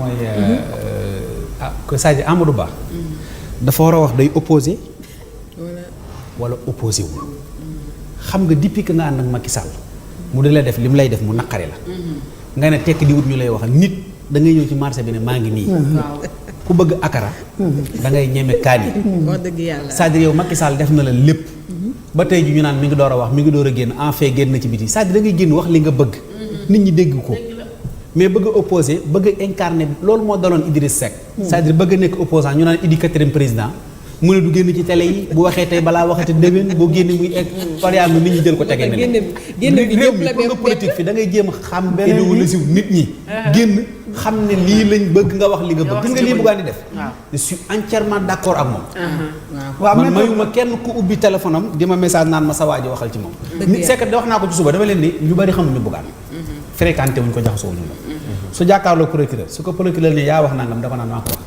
mooy que c'est-à-dire Amadou Ba. dafa war a wax day opposé wala opposé wu. xam nga depuis que nga ànd ak Macky Sall mu di la def li mu lay def mu naqari la. nga ne tekk di wut ñu lay waxal nit da ngay ñëw ci marché bi ne maa ngi nii. ku bëgg akara. da ngay ñeme kaan yi. wax dëgg yàlla c'est-à-dire yow Macky Sall def na la lépp. ba tey ji ñu naan mi ngi door a wax mi ngi door a génn en fait génn na ci biti c'est-à-dire da ngay génn wax li nga bëgg. nit ñi dégg ko. mais bëgg a opposé bëgg a incarné loolu moo daloon Idriss Seck. c'est-à-dire bëgg a nekk opposant ñu naan Idi quatrième président. mu ne du génn ci télé yi bu waxee tey balaa waxati déwén boo génne muy egg variable nit ñi jël ko tegee ne génn bi réew mi pour nga politique fi da ngay jéem a xam idéologie nit ñi génn xam ne lii lañ bëgg nga wax li nga bëgg gis nga lii buggaan di def je suis entièrement d'accord ak moom waaw man mayuma kenn ku ubbi téléphone am di ma message naan ma sa waa ji waxal ci moom nit c'est que wax naa ko ci suba dama leen ni ñu bari xamuñu buggaan fréquenté wuñ ko jaxasoo wuñu moom su jàkkaarloo procureur su ko procureur ne yaa wax nangam da ko naan maa ko wax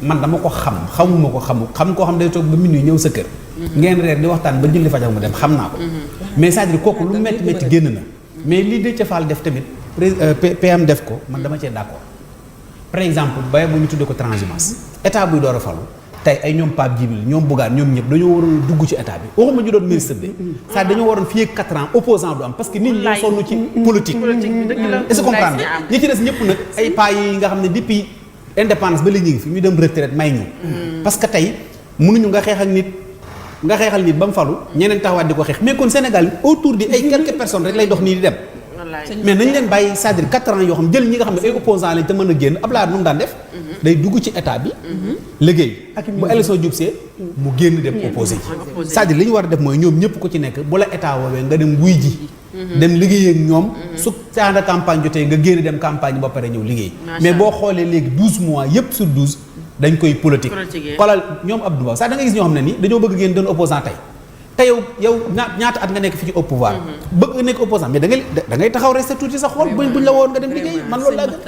man dama ko xamuma ko xam koo xam day toog ba minuit ñëw sa kër ngeen reer di waxtaan ba julli fajar mu dem xam naa ko mais c'est-à-dire kooku lu métti métti génn na mais lii Déthié Fall def tamit PM def ko man dama cee d'accord par exemple baye bu ñu tuddee ko transhumance état buy door a falu tey ay ñoom Pape Djibril ñoom Bougane ñoom ñëpp dañoo waroon dugg ci état bi waxuma ñu doon ministre de c'est-à-dire dañoo waroon fii ak 4 ans opposant du am parce que nit ñi ñoo sonn ci politique est-ce que comprendre ñi ci des ñëpp nag ay paa yi nga xam ne depuis indépendance ba léegi ñu ngi fi ñu dem retraite may ñu parce que tey mënuñu nga xeexal nit ba mu falu ñeneen taxawaat di ko xeex mais kon Sénégal autour di ay quelques personnes rek lay dox nii di dem mais nañ leen bàyyi c'est-à-dire 4 ans yoo xam jël ñi nga xam ne ay opposants lañ te mën a génn Abdoulaye nu mu daan def day dugg ci état bi liggéey bu élection jubsee mu génn dem opposé ji c'est-à-dire li ñu war a def mooy ñoom ñëpp ko ci nekk bu la état woowee nga dem wuy ji dem liggéey ak ñoom su temps de campagne jotee nga génn dem campagne ba pare ñëw liggéey mais boo xoolee léegi 12 mois yëpp sur 12 dañ koy politique xoolal ñoom Abdou Ba sax da nga gis ñoo xam ne nii dañoo bëgg génn doon opposant tey te yow ñaata at nga nekk fi ci au pouvoir bëgg nga nekk opposant mais da ngay taxaw resté tuuti sa xool buñ la woon nga dem liggéey man loolu laa gën